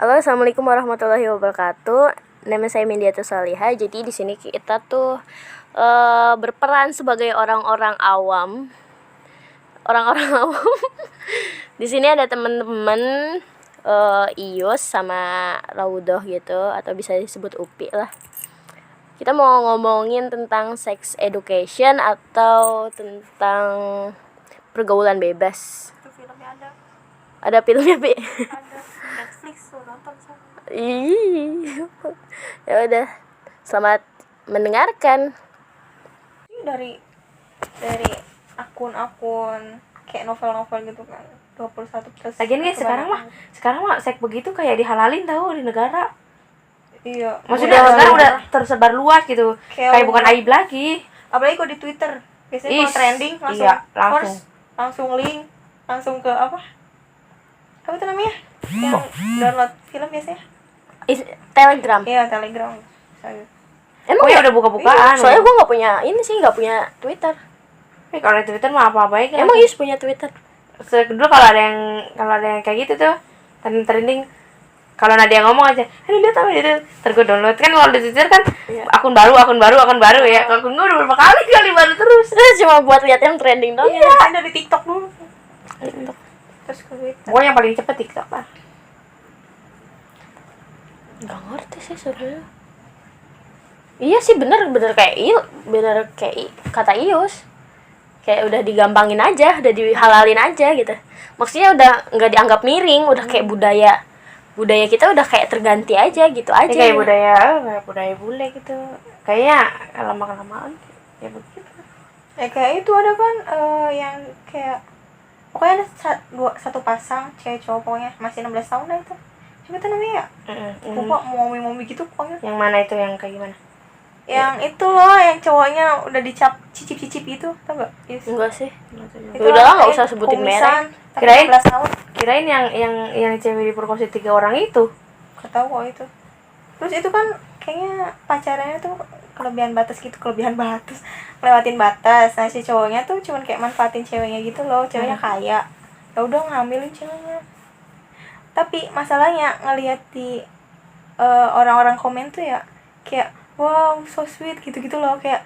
Halo, assalamualaikum warahmatullahi wabarakatuh. Nama saya Mendiata Salihah. Jadi di sini kita tuh berperan sebagai orang-orang awam. Orang-orang awam. Di sini ada teman-teman Iyus sama Raudoh gitu, atau bisa disebut Upi lah. Kita mau ngomongin tentang sex education atau tentang pergaulan bebas. Itu filmnya ada. Ada filmnya, Pi? Ada Netflix tuh, nonton sama. Ya udah, selamat mendengarkan. Ini dari akun-akun kayak novel-novel gitu kan. 21 plus. Lagian guys, sekarang mah seks begitu kayak dihalalin tahu di negara. Iya. Maksudnya sekarang udah tersebar luas gitu. Kayak bukan aib lagi. Apalagi kalau di Twitter. Biasanya kalau trending langsung langsung. langsung link, langsung ke apa itu namanya? Yang download film biasanya? Telegram. Iya, Telegram. Emang ya udah buka-bukaan. Soalnya gue nggak punya Twitter. Kalau di Twitter mah apa baik. Emang Yus punya Twitter? Dulu kalau ada yang kayak gitu tuh trending, kalau ada yang ngomong aja, lihat apa itu, terus download kan. Kalau di Twitter kan akun baru ya. Kalau akun gue udah berapa kali baru terus. Cuma buat lihat yang trending doang. Iya, ada di TikTok dulu. TikTok. Terus ke Twitter. Gue yang paling cepet TikTok lah. Gak ngerti sih sebenarnya. Iya sih, bener kayak kata Ius. Kayak udah digampangin aja, udah dihalalin aja gitu. Maksudnya udah nggak dianggap miring, udah kayak budaya kita udah kayak terganti aja gitu aja. Kayak budaya bule gitu. Kayaknya lama-kelamaan ya begitu. Kayak itu ada kan yang kayak pokoknya ada satu pasang cewek cowok, pokoknya masih 16 tahun lah itu. Siapa tuh namanya ya? Lupa, momi gitu pokoknya. Yang mana itu, yang kayak gimana? Yang itu loh, yang cowoknya udah dicap cicip-cicip itu, tau gak? Yes. Enggak sih. Itu Udah lah, nggak usah sebutin merek. Kirain yang cewek diperkosa 3 orang itu. Gak tau kok itu. Terus itu kan kayaknya pacarannya tuh kelewatin batas. Nah si cowoknya tuh cuman kayak manfaatin ceweknya gitu loh, ceweknya kaya. Ya udah ngambilin ceweknya. Tapi masalahnya ngelihat di orang-orang komen tuh ya kayak wow so sweet gitu loh, kayak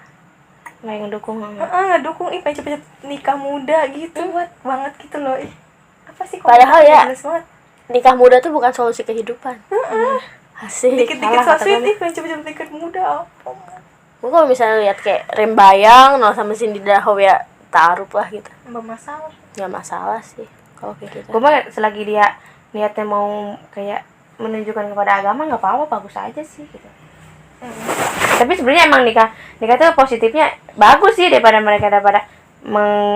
nggak ngedukung ngedukung pengen cepet nikah muda gitu banget gitu loh. Apa sih padahal ya nikah muda tuh bukan solusi kehidupan. Asik. Dikit-dikit so sweet pengen cepet nikah muda. Gue kalau misalnya lihat kayak Rembayang sama Cindy Dahow ya taruh lah gitu. Nggak masalah sih kalau kayak gitu. Gue mah selagi dia niatnya mau kayak menunjukkan kepada agama nggak apa-apa, bagus aja sih gitu. Tapi sebenarnya emang nikah tuh positifnya bagus sih daripada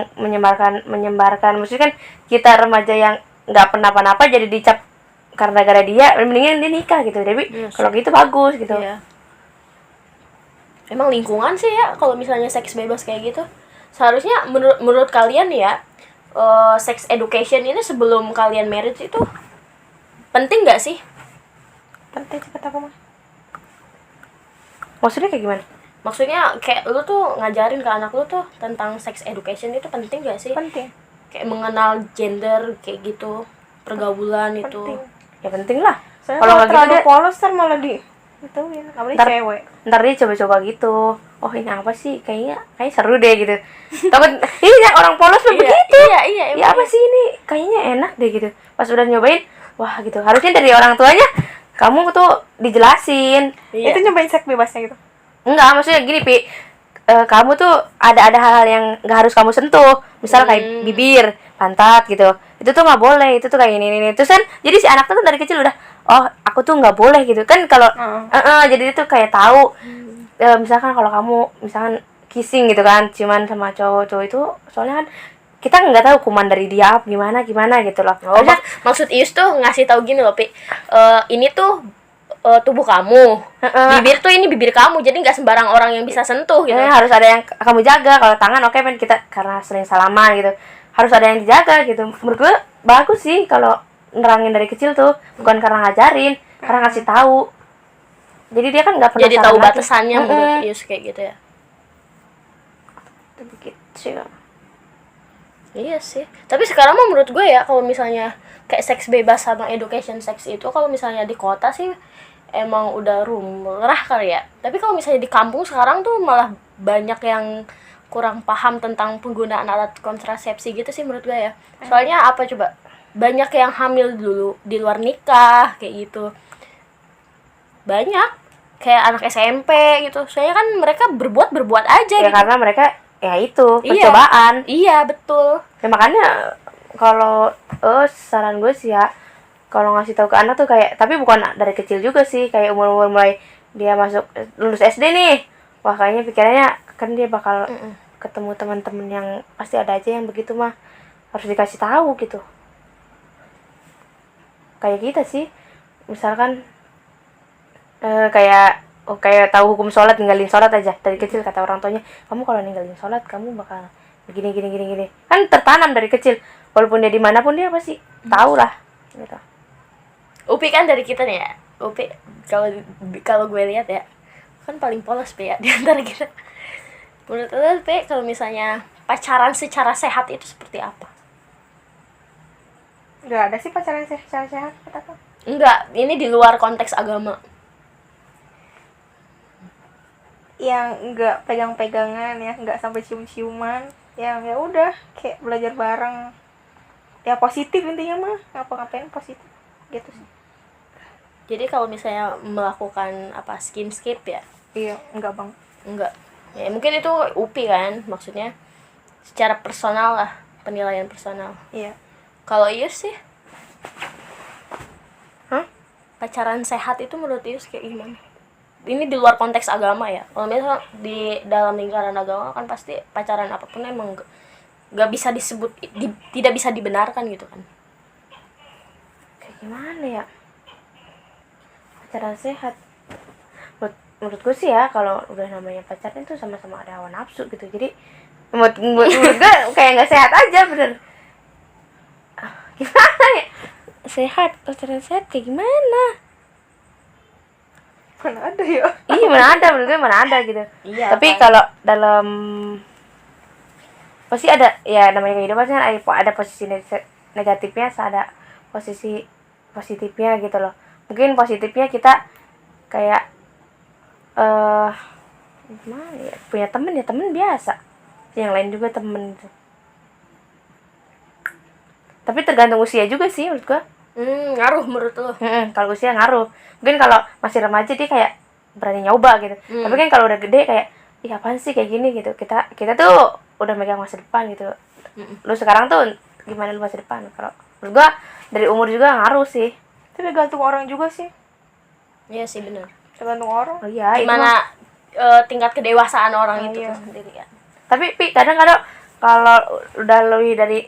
menyebarkan. Maksudnya kan kita remaja yang nggak pernah apa-apa jadi dicap karena gara dia, mendingan dia nikah gitu. Tapi kalau gitu bagus gitu. Iya. Emang lingkungan sih ya kalau misalnya seks bebas kayak gitu. Seharusnya menurut kalian ya, sex education ini sebelum kalian marriage itu penting nggak sih? Penting sih kata aku mah. Maksudnya kayak gimana? Maksudnya kayak lu tuh ngajarin ke anak lu tuh tentang sex education itu penting gak sih? Penting. Kayak mengenal gender kayak gitu, pergaulan penting. itu. Ya penting lah. Kalau nggak terlalu polos ntar malah ituin, apalagi cewek. Ntar dia coba-coba gitu. Oh ini apa sih? Kayaknya seru deh gitu. Takut ini orang polos begitu. Iya. Ya apa sih ini? Kayaknya enak deh gitu. Pas udah nyobain, wah gitu. Harusnya dari orang tuanya kamu tuh dijelasin. Iya. Itu nyobain seks bebasnya gitu. Enggak, maksudnya gini, Pi. Kamu tuh ada hal-hal yang enggak harus kamu sentuh. Misal kayak bibir, pantat gitu. Itu tuh enggak boleh. Itu tuh kayak ini. Terus kan jadi si anak tuh dari kecil udah, oh, aku tuh enggak boleh gitu. Kan kalau jadi dia tuh kayak tahu. Misalkan kalau kamu misalkan kissing gitu kan, ciuman sama cowok itu soalnya kan kita nggak tahu kuman dari dia gimana gitu loh. Maksud Ius tuh ngasih tahu gini loh, Pi. Ini tuh tubuh kamu. Bibir tuh ini bibir kamu. Jadi nggak sembarang orang yang bisa sentuh gitu. Harus ada yang kamu jaga. Kalau tangan oke, kan kita karena sering salaman gitu. Harus ada yang dijaga gitu. Menurut gue bagus sih kalau nerangin dari kecil tuh, bukan karena ngajarin, karena ngasih tahu. Jadi dia kan nggak pernah jadi tahu batasannya menurut Ius kayak gitu ya. Itu begitu sih. Iya sih. Tapi sekarang mah menurut gue ya, kalau misalnya kayak seks bebas sama education seks itu, kalau misalnya di kota sih emang udah lumrah kali ya. Tapi kalau misalnya di kampung sekarang tuh malah banyak yang kurang paham tentang penggunaan alat kontrasepsi gitu sih menurut gue ya. Soalnya apa coba? Banyak yang hamil dulu di luar nikah kayak gitu. Banyak kayak anak SMP gitu. Soalnya kan mereka berbuat aja Ya gitu. karena mereka ya itu Iya. percobaan. Iya, betul. Ya makanya kalau saran gue sih ya, kalau ngasih tahu ke anak tuh kayak, tapi bukan dari kecil juga sih, kayak umur mulai dia masuk lulus SD nih, wah kayaknya pikirannya kan dia bakal ketemu teman-teman yang pasti ada aja yang begitu mah, harus dikasih tahu gitu. Kayak kita sih, misalkan kayak tahu hukum sholat, ninggalin sholat aja dari kecil, kata orang tuanya kamu kalau ninggalin sholat kamu bakal gini gini gini gini, kan tertanam dari kecil, walaupun dia dimanapun dia pasti tahu lah gitu. Upi kan dari kita nih ya. Upi kalau kalau gue lihat ya, kan paling polos Pi ya di antara kita. Menurut lo Pi, kalau misalnya pacaran secara sehat itu seperti apa? Nggak ada sih pacaran sehat kata apa. Enggak, ini di luar konteks agama. Yang nggak pegang-pegangan ya, nggak sampai cium-ciuman, yang ya udah kayak belajar bareng, ya positif intinya mah, ngapa-ngapain positif gitu sih. Jadi kalau misalnya melakukan apa skinship ya, Iya, enggak bang. enggak. Ya mungkin itu Upi kan maksudnya secara personal lah, penilaian personal. Iya. Kalau Ius sih, Hah? pacaran sehat itu menurut Ius kayak gimana? Ini di luar konteks agama ya. Kalau misalnya di dalam lingkaran agama kan pasti pacaran apapun emang nggak bisa disebut, tidak bisa dibenarkan gitu kan. Kayak gimana ya pacaran sehat, menurut gue sih ya, kalau udah namanya pacaran itu sama-sama ada hawa nafsu gitu, jadi menurut gue kayak nggak sehat aja bener. Gimana ya, sehat, pacaran sehat kayak gimana? Mana ada ya? Iya mana ada, menurut gue mana ada gitu. Iya, Tapi kan. kalau dalam pasti ada ya, namanya kehidupan kan ada posisi negatifnya, ada posisi positifnya gitu loh. Mungkin positifnya kita kayak gimana ya, punya temen ya temen biasa, yang lain juga temen gitu. Tapi tergantung usia juga sih menurut gua. Ngaruh menurut lo. Kalau usia ngaruh. Mungkin kalau masih remaja dia kayak berani nyoba gitu. Tapi kan kalau udah gede kayak, ih apaan sih kayak gini gitu. Kita tuh udah megang masa depan gitu. Lu sekarang tuh gimana lu masa depan? Kalau menurut gua dari umur juga ngaruh sih. Tapi gantung orang juga sih, Iya sih benar. tergantung orang. Oh iya, itu mah. Gimana tingkat kedewasaan orang itu Iya. tuh sendiri kan. Tapi Pi, kadang-kadang kalau udah lebih dari